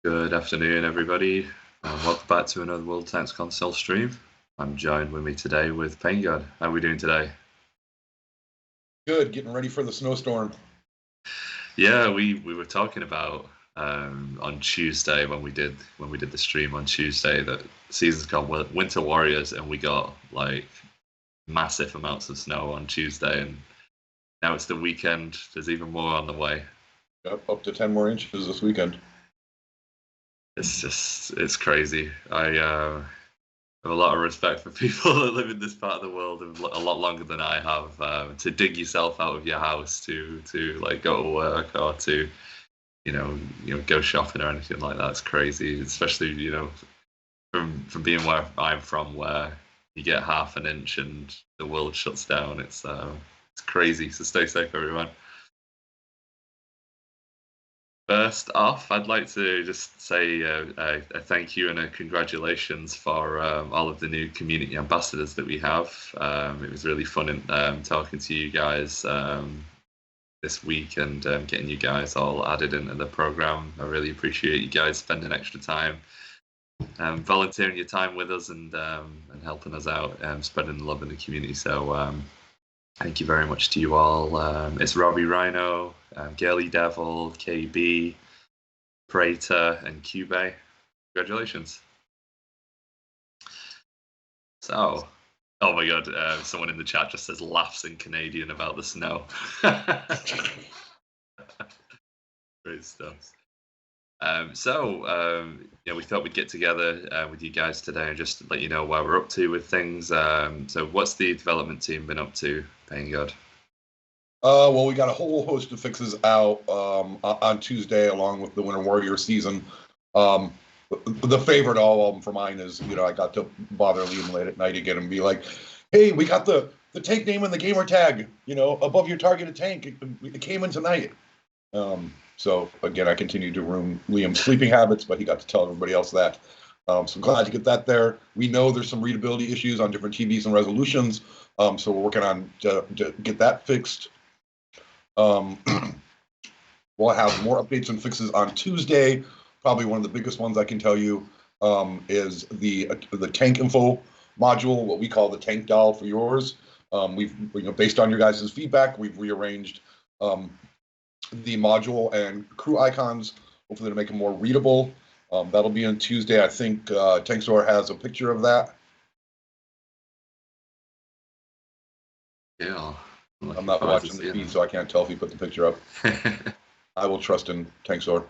Good afternoon, everybody. Welcome back to another World Tanks Console stream. I'm joined with me today with PainGod. How are we doing today? Good, getting ready for the snowstorm. Yeah, we were talking about on Tuesday when we did the stream on Tuesday that season's called Winter Warriors, and we got like massive amounts of snow on Tuesday, and now it's the weekend. There's even more on the way. Yep, up to 10 more inches this weekend. It's crazy. I have a lot of respect for people that live in this part of the world a lot longer than I have. To dig yourself out of your house to like go to work or to go shopping or anything like that, it's crazy. Especially from being where I'm from, where you get half an inch and the world shuts down. It's crazy. So stay safe, everyone. First off, I'd like to just say a thank you and a congratulations for all of the new community ambassadors that we have. It was really fun talking to you guys this week and getting you guys all added into the program. I really appreciate you guys spending extra time, volunteering your time with us and helping us out, spreading the love in the community. So thank you very much to you all. It's Robbie Rhino, Girly Devil, KB, Prater, and Cube. Congratulations. So, oh my god, someone in the chat just says laughs in Canadian about the snow. Great stuff. We thought we'd get together with you guys today and just let you know where we're up to with things. So what's the development team been up to, PainGod? Well, we got a whole host of fixes out on Tuesday, along with the Winter Warrior season. The favorite of all of them for mine is, I got to bother Liam late at night again and be like, hey, we got the tank name and the gamer tag, above your targeted tank. It came in tonight. So again, I continue to ruin Liam's sleeping habits, but he got to tell everybody else that. So I'm glad to get that there. We know there's some readability issues on different TVs and resolutions, so we're working on to get that fixed. We'll have more updates and fixes on Tuesday. Probably one of the biggest ones I can tell you is the tank info module, what we call the tank doll for yours. We've based on your guys' feedback, we've rearranged the module and crew icons, hopefully to make them more readable. That'll be on Tuesday. I think Tankstore has a picture of that. Yeah. I'm not watching the feed, so I can't tell if he put the picture up. I will trust in Tankstore.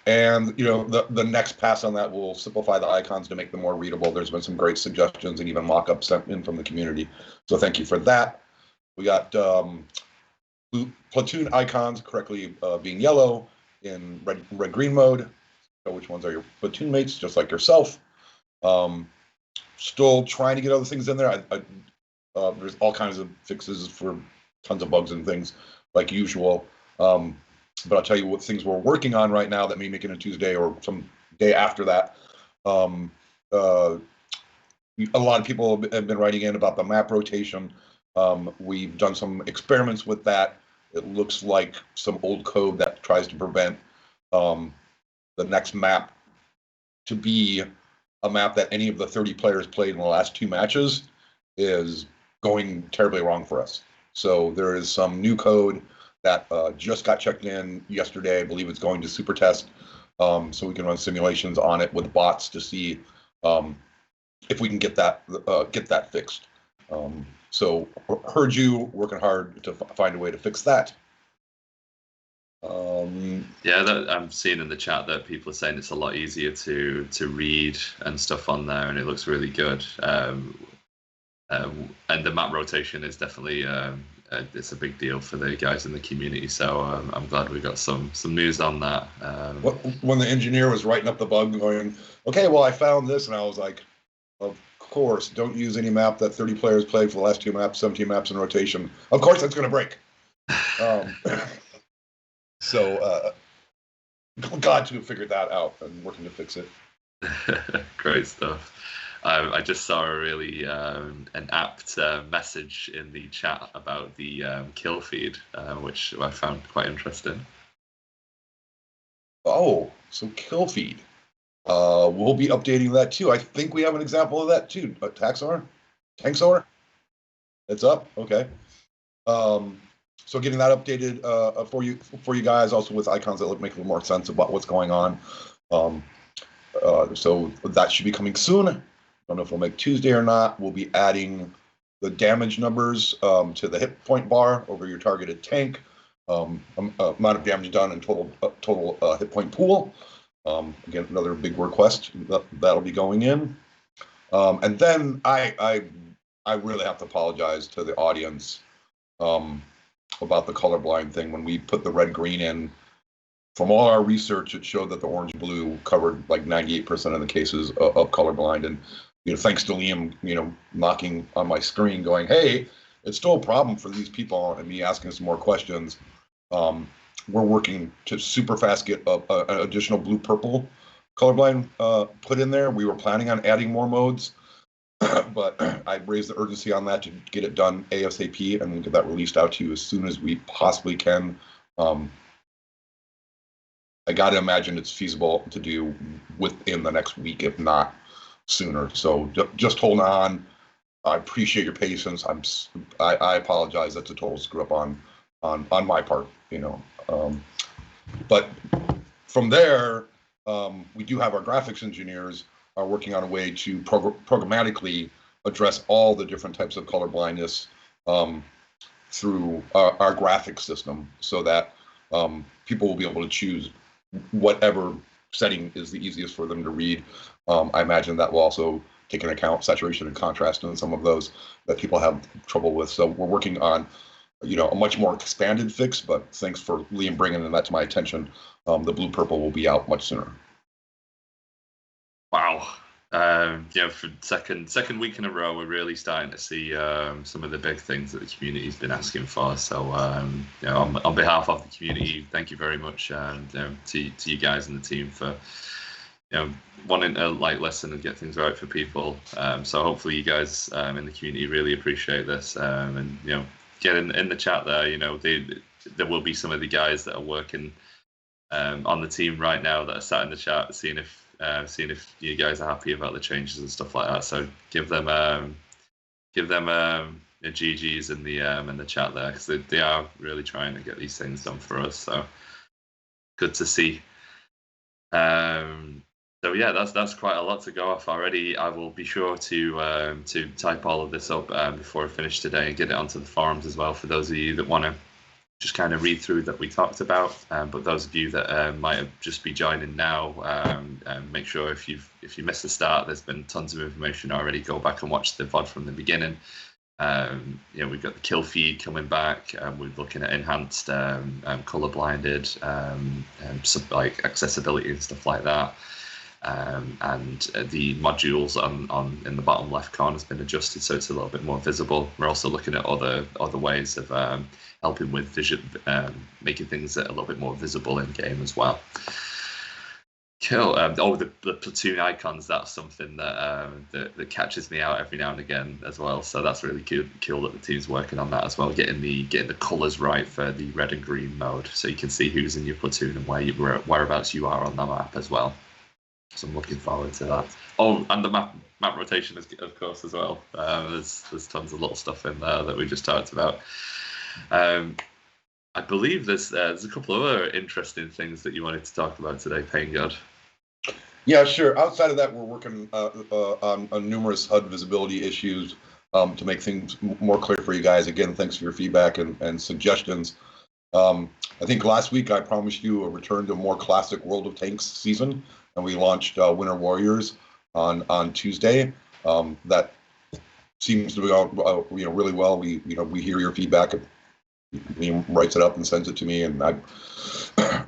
And the next pass on that will simplify the icons to make them more readable. There's been some great suggestions and even mock-ups sent in from the community. So thank you for that. We got platoon icons correctly being yellow in red-green mode. So which ones are your platoon mates, just like yourself. Still trying to get other things in there. There's all kinds of fixes for tons of bugs and things like usual. But I'll tell you what things we're working on right now that may make it a Tuesday or some day after that. A lot of people have been writing in about the map rotation. We've done some experiments with that. It looks like some old code that tries to prevent the next map to be a map that any of the 30 players played in the last 2 matches is going terribly wrong for us. So there is some new code that just got checked in yesterday. I believe it's going to super test, so we can run simulations on it with bots to see if we can get that fixed. So heard you working hard to find a way to fix that. I'm seeing in the chat that people are saying it's a lot easier to read and stuff on there, and it looks really good. And the map rotation is definitely it's a big deal for the guys in the community. So I'm glad we got some news on that. When the engineer was writing up the bug, going, okay, well I found this, and I was like, of course, don't use any map that 30 players played for the last 2 maps, 17 maps in rotation. Of course, that's going to break. So glad to have figured that out and working to fix it. Great stuff. I just saw a really an apt message in the chat about the kill feed, which I found quite interesting. Oh, so kill feed. We'll be updating that too. I think we have an example of that too. Taxar? Tanksaur? It's up? Okay. Um, so getting that updated for you guys, also with icons that make a little more sense about what's going on. Um, so that should be coming soon. I don't know if we'll make Tuesday or not. We'll be adding the damage numbers to the hit point bar over your targeted tank. Amount of damage done and total hit point pool. Again, another big request that'll be going in. And then I really have to apologize to the audience about the colorblind thing. When we put the red green in, from all our research, it showed that the orange blue covered like 98% of the cases of colorblind. And thanks to Liam, knocking on my screen, going, "Hey, it's still a problem for these people," and me asking some more questions. We're working to super fast get an additional blue purple colorblind put in there. We were planning on adding more modes, but I raised the urgency on that to get it done ASAP and get that released out to you as soon as we possibly can. I got to imagine it's feasible to do within the next week, if not sooner. So just hold on. I appreciate your patience. I apologize. That's a total screw up on my part, but from there, we do have our graphics engineers are working on a way to programmatically address all the different types of color blindness through our graphics system, so that people will be able to choose whatever setting is the easiest for them to read. I imagine that will also take into account saturation and contrast and some of those that people have trouble with. So we're working on a much more expanded fix, but thanks for Liam bringing that to my attention. The blue purple will be out much sooner. Wow. For second week in a row, we're really starting to see some of the big things that the community's been asking for. So, on behalf of the community, thank you very much to you guys and the team for wanting to listen and get things right for people. So hopefully you guys in the community really appreciate this, and get in the chat there. There will be some of the guys that are working on the team right now that are sat in the chat, seeing if you guys are happy about the changes and stuff like that. So give them GGs in the chat there, because they are really trying to get these things done for us. So good to see. So yeah, that's quite a lot to go off already. I will be sure to type all of this up before I finish today and get it onto the forums as well, for those of you that want to just kind of read through that we talked about. But those of you that might have just be joining now, make sure if you missed the start, there's been tons of information already. Go back and watch the VOD from the beginning. We've got the kill feed coming back. We're looking at enhanced color blinded, like accessibility and stuff like that. And the modules on in the bottom left corner has been adjusted so it's a little bit more visible. We're also looking at other ways of helping with vision, making things a little bit more visible in game as well. Cool. The platoon icons, that's something that catches me out every now and again as well. So that's really cool that the team's working on that as well, getting the colours right for the red and green mode, so you can see who's in your platoon and whereabouts you are on the map as well. So I'm looking forward to that. Oh, and the map rotation, of course, as well. There's tons of little stuff in there that we just talked about. I believe there's a couple of other interesting things that you wanted to talk about today, PainGod. Yeah, sure. Outside of that, we're working on numerous HUD visibility issues to make things more clear for you guys. Again, thanks for your feedback and suggestions. I think last week I promised you a return to a more classic World of Tanks season, and we launched Winter Warriors on Tuesday. That seems to be going really well. We hear your feedback. He writes it up and sends it to me, and I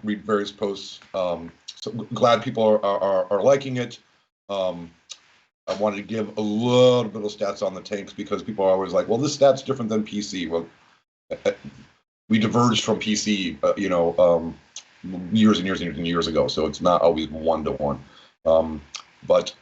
read various posts. So glad people are liking it. I wanted to give a little bit of stats on the tanks, because people are always like, well, this stat's different than PC. Well, we diverged from PC, years and years and years ago, so it's not always 1-to-1. But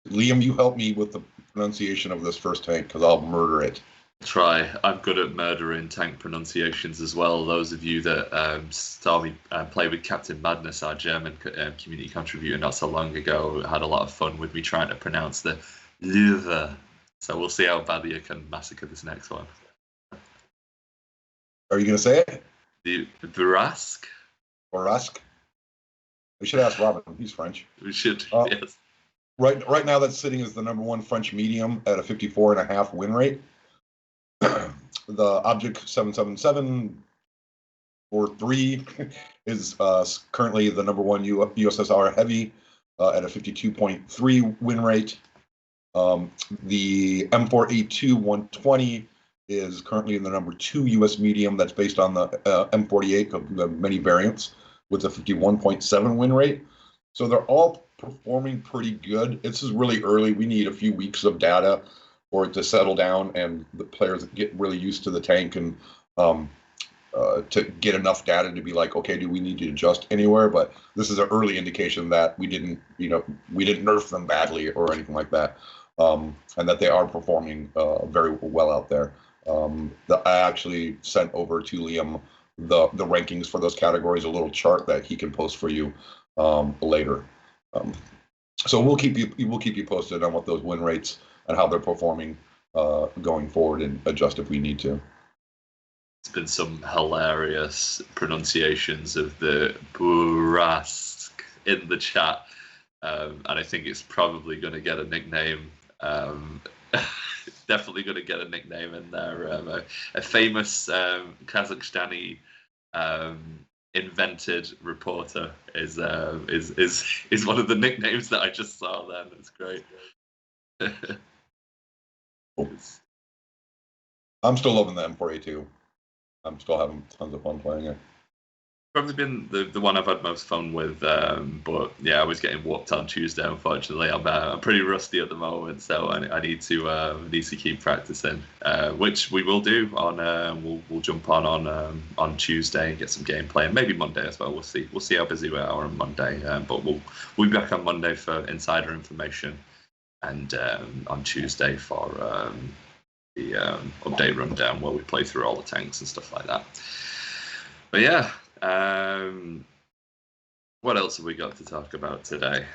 Liam, you help me with the pronunciation of this first tank, because I'll murder it. Try. I'm good at murdering tank pronunciations as well. Those of you that saw me play with Captain Madness, our German community contributor, not so long ago, had a lot of fun with me trying to pronounce the Löwe. So we'll see how badly I can massacre this next one. Are you going to say it? The Burask? Orask? We should ask Robin. He's French. We should, yes. Right now, that's sitting as the #1 French medium at a 54.5 win rate. The Object 77743 is currently the #1 USSR Heavy at a 52.3 win rate. The M4A2 120 is currently in the #2 US medium. That's based on the M48 of the many variants with a 51.7 win rate. So they're all performing pretty good. This is really early. We need a few weeks of data for it to settle down and the players get really used to the tank and to get enough data to be like, okay, do we need to adjust anywhere? But this is an early indication that we didn't nerf them badly or anything like that, and that they are performing very well out there. I actually sent over to Liam the rankings for those categories, a little chart that he can post for you later. So we'll keep you posted on what those win rates and how they're performing going forward and adjust if we need to. It's been some hilarious pronunciations of the Burask in the chat, and I think it's probably going to get a nickname. Definitely going to get a nickname in there. A famous Kazakhstani invented reporter is one of the nicknames that I just saw. Then it's great. I'm still loving the M4A2. I'm still having tons of fun playing it. Probably been the one I've had most fun with, but yeah, I was getting whooped on Tuesday. Unfortunately, I'm pretty rusty at the moment, so I need to keep practicing, which we will do. We'll jump on Tuesday and get some gameplay, and maybe Monday as well. We'll see how busy we are on Monday, but we'll be back on Monday for insider information, and on Tuesday for the update rundown where we play through all the tanks and stuff like that. But yeah. What else have we got to talk about today?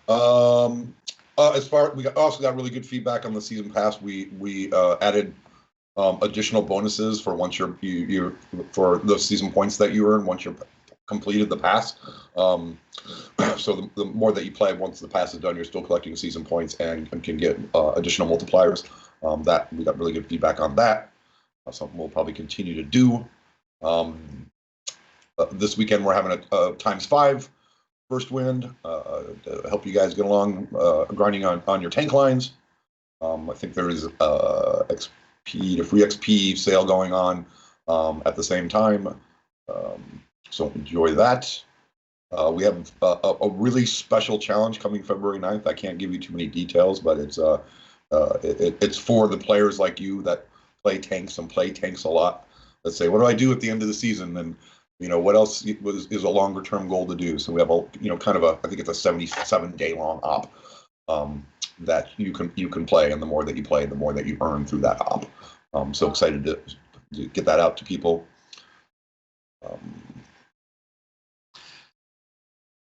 As far we also got really good feedback on the season pass. We added additional bonuses for once you're for the season points that you earn once you're completed the pass. So the more that you play, once the pass is done, you're still collecting season points and can get additional multipliers. That we got really good feedback on that. Something we'll probably continue to do. This weekend we're having a ×5 first wind to help you guys get along grinding on your tank lines. I think there is free XP sale going on at the same time, so enjoy that. We have a really special challenge coming February 9th. I can't give you too many details, but it's for the players like you that play tanks and play tanks a lot. Let's say, what do I do at the end of the season? And what else is a longer term goal to do? So we have kind of I think it's a 77-day long op that you can play, and the more that you play, the more that you earn through that op. So excited to get that out to people.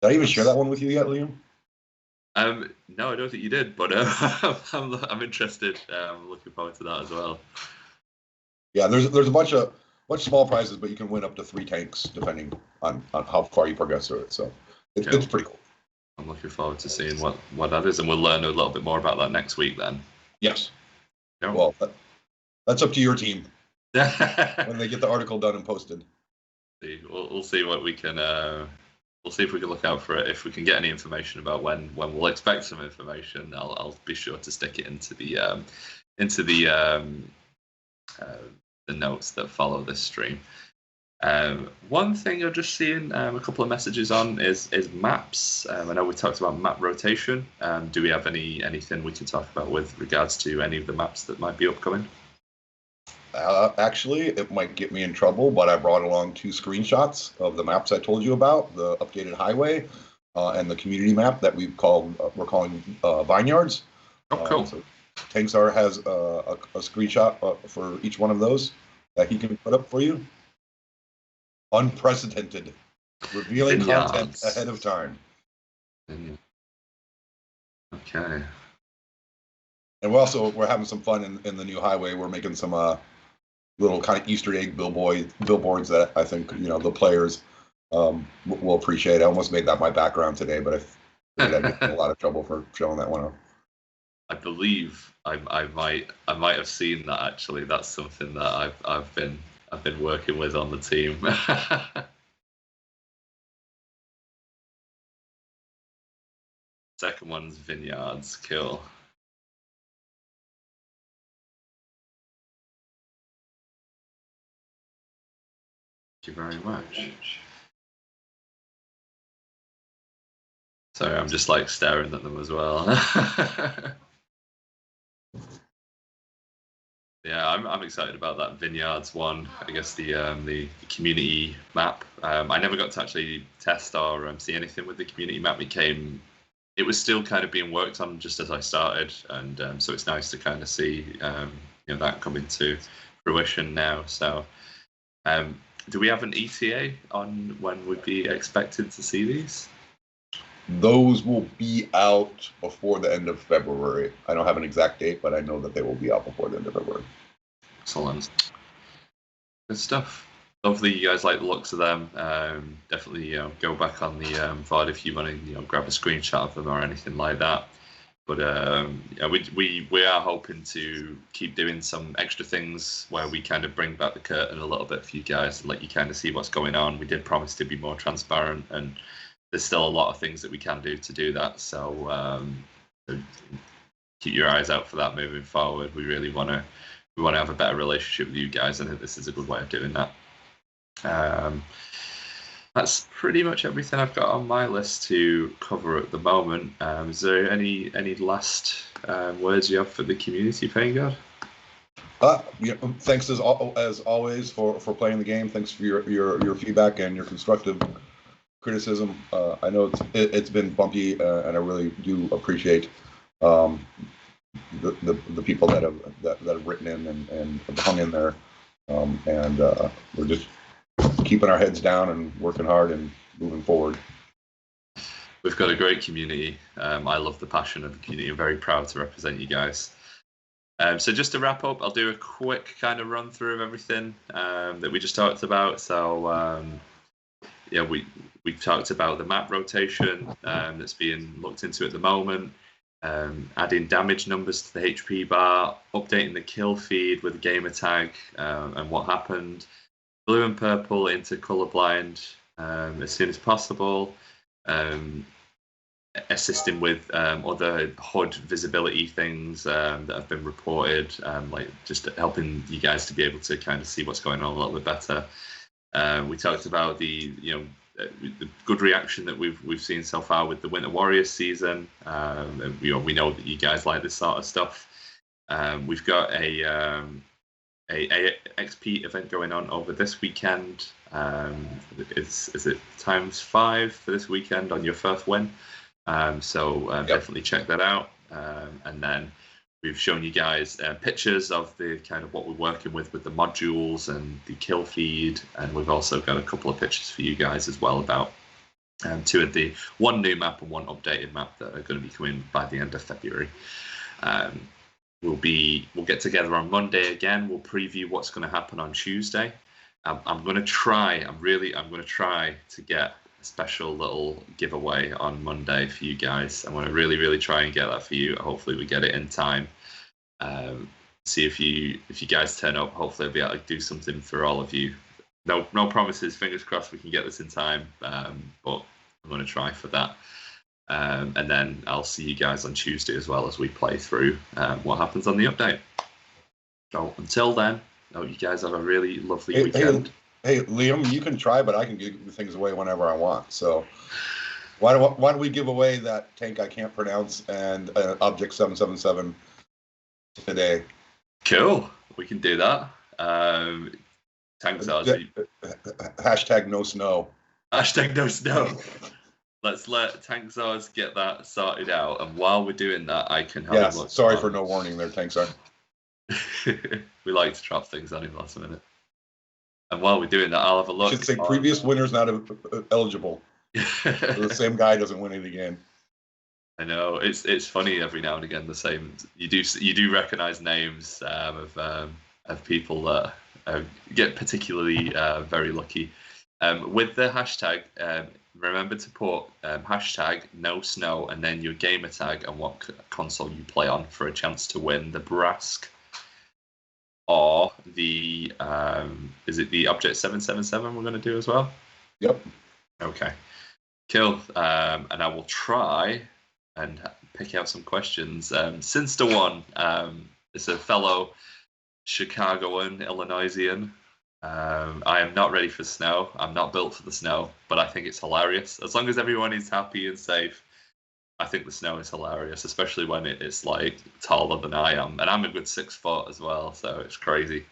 Did I even share that one with you yet, Liam? No, I don't think you did, but I'm interested. I'm looking forward to that as well. Yeah, there's a bunch of small prizes, but you can win up to 3 tanks depending on how far you progress through it. So it's pretty cool. I'm looking forward to seeing what that is, and we'll learn a little bit more about that next week then. Yes. Yeah. Well, that's up to your team when they get the article done and posted. We'll see what we can. We'll see if we can look out for it. If we can get any information about when we'll expect some information, I'll be sure to stick it into the notes that follow this stream. One thing I've just seen a couple of messages on is maps. I know we talked about map rotation. Do we have anything we can talk about with regards to any of the maps that might be upcoming? Actually, it might get me in trouble, but I brought along 2 screenshots of the maps I told you about, the updated highway and the community map that we're calling Vineyards. Oh, cool. So Tanksar has a screenshot for each one of those that he can put up for you. Unprecedented, revealing content Vineyards. ahead of time. Okay. And we're having some fun in the new highway. We're making some little kind of Easter egg billboards that I think the players will appreciate. I almost made that my background today, but I figured I'd get in a lot of trouble for showing that one up. I believe I might have seen that actually. That's something that I've been working with on the team. Second one's Vineyards. Cool. Thank you very much. Sorry, I'm just like staring at them as well. Yeah, I'm excited about that Vineyards one. I guess the community map. I never got to actually test or see anything with the community map. It was still kind of being worked on just as I started, and so it's nice to kind of see that coming to fruition now. So, do we have an ETA on when we'd be expected to see these? Those will be out before the end of February. I don't have an exact date, but I know that they will be out before the end of February. Excellent. Good stuff. Hopefully you guys like the looks of them. Definitely go back on the VOD if you want to grab a screenshot of them or anything like that. But we are hoping to keep doing some extra things where we kind of bring back the curtain a little bit for you guys and let you kind of see what's going on. We did promise to be more transparent, and there's still a lot of things that we can do to do that. So keep your eyes out for that moving forward. We really want to have a better relationship with you guys, and I think this is a good way of doing that. That's pretty much everything I've got on my list to cover at the moment. Is there any last words you have for the community, PainGod? Thanks as always for playing the game. Thanks for your feedback and your constructive criticism. I know it's been bumpy, and I really do appreciate the people that have written in and have hung in there, and we're just keeping our heads down and working hard and moving forward. We've got a great community. I love the passion of the community. I'm very proud to represent you guys. So just to wrap up, I'll do a quick kind of run through of everything that we just talked about. So we've talked about the map rotation that's being looked into at the moment. Adding damage numbers to the HP bar, updating the kill feed with the gamer tag and what happened, blue and purple into colorblind as soon as possible, assisting with other HUD visibility things that have been reported, like just helping you guys to be able to kind of see what's going on a little bit better. We talked about the good reaction that we've seen so far with the Winter Warriors season. We know that you guys like this sort of stuff. We've got a XP event going on over this weekend. Is it ×5 for this weekend on your first win? So definitely check that out. And then we've shown you guys pictures of the kind of what we're working with the modules and the kill feed, and we've also got a couple of pictures for you guys as well about one new map and one updated map that are going to be coming by the end of February. We'll get together on Monday again. We'll preview what's going to happen on Tuesday. I'm going to try to get a special little giveaway on Monday for you guys. I'm going to really try and get that for you. Hopefully we get it in time. See if you guys turn up. Hopefully I'll be able to do something for all of you. No promises. Fingers crossed we can get this in time. But I'm going to try for that. And then I'll see you guys on Tuesday as well as we play through what happens on the update. So until then, I hope you guys have a really lovely weekend. Hey, Liam, you can try, but I can give things away whenever I want. So why don't we give away that tank I can't pronounce and Object 777 today? Cool. We can do that. Tanks are. Hashtag no snow. Hashtag no snow. let's let Tankzars get that sorted out, and while we're doing that, I can have a Yes, look. sorry for no warning there, Tanksar. We like to drop things on him last minute. And while we're doing that, I'll have a look. Should say previous winners not eligible. The same guy doesn't win it again. I know it's funny every now and again. The same you do recognize names of people that get particularly very lucky. With the hashtag, remember to put hashtag no snow and then your gamer tag and what console you play on for a chance to win the Brask or the is it the Object 777 we're going to do as well? Yep. Okay. Cool. And I will try and pick out some questions. Since the one is a fellow Chicagoan, Illinoisian. I am not ready for snow. I'm not built for the snow, but I think it's hilarious. As long as everyone is happy and safe, I think the snow is hilarious, especially when it's like taller than I am. And I'm a good 6 foot as well, so it's crazy.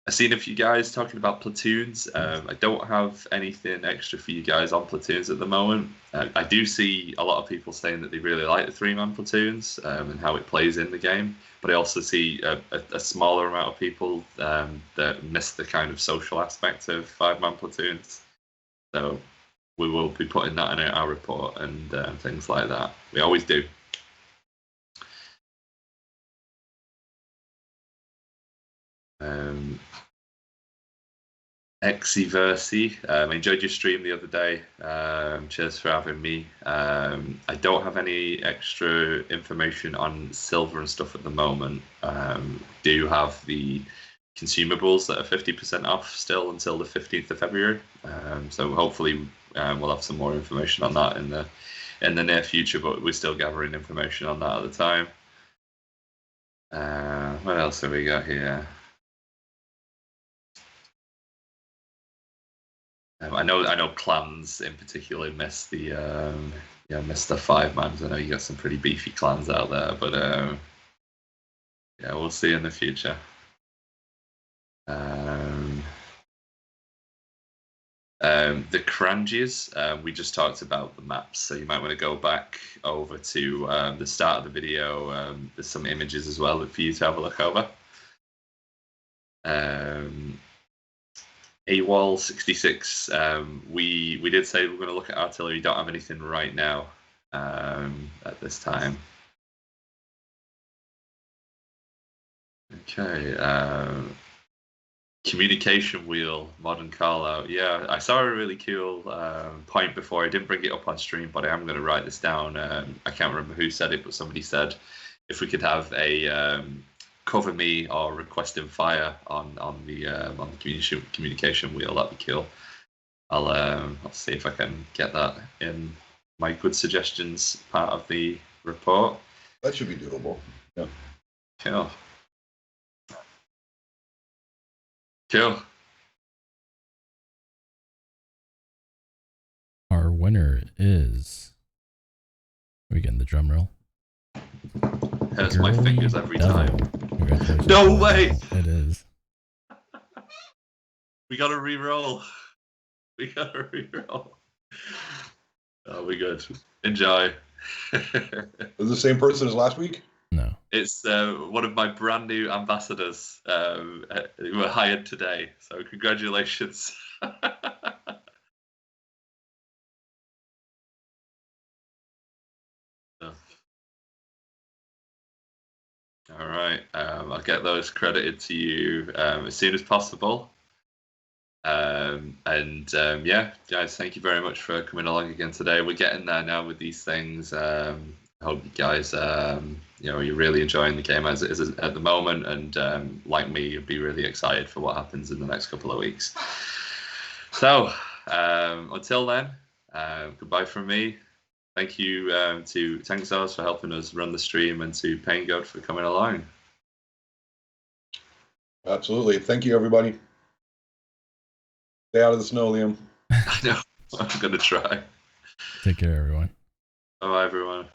I've seen a few guys talking about platoons. I don't have anything extra for you guys on platoons at the moment. I do see a lot of people saying that they really like the 3-man platoons and how it plays in the game. But I also see a smaller amount of people that miss the kind of social aspect of 5-man platoons. So we will be putting that in our report and things like that. We always do. Exiversi, I enjoyed your stream the other day. Cheers for having me. I don't have any extra information on silver and stuff at the moment. Do have the consumables that are 50% off still until the 15th of February. So hopefully we'll have some more information on that in the near future, but we're still gathering information on that at the time. What else have we got here? I know clans in particular miss the miss the 5-mans. I know you got some pretty beefy clans out there, but yeah, we'll see in the future. The Kranjis, we just talked about the maps, so you might want to go back over to the start of the video. There's some images as well for you to have a look over. AWOL 66. We did say we're going to look at artillery. Don't have anything right now at this time. Okay. Communication wheel, modern call out. Yeah, I saw a really cool point before. I didn't bring it up on stream, but I am going to write this down. I can't remember who said it, but somebody said if we could have a cover me or requesting fire on the communication wheel, that'd be cool. I'll see if I can get that in my good suggestions part of the report. That should be doable. Yeah. Cool. Cool. Our winner is. Are we getting the drum roll? Hurts my fingers every time. Congratulations. No way! It is. We gotta re-roll. We gotta re-roll. Oh, we good. Enjoy. Is the same person as last week? No. It's one of my brand new ambassadors who were hired today. So congratulations. All right. I'll get those credited to you as soon as possible. Yeah, guys, thank you very much for coming along again today. We're getting there now with these things. I hope you guys, you're really enjoying the game as it is at the moment. And like me, you'll be really excited for what happens in the next couple of weeks. So until then, goodbye from me. Thank you to Tankzars for helping us run the stream and to PainGod for coming along. Absolutely. Thank you, everybody. Stay out of the snow, Liam. I know. I'm going to try. Take care, everyone. Bye, everyone.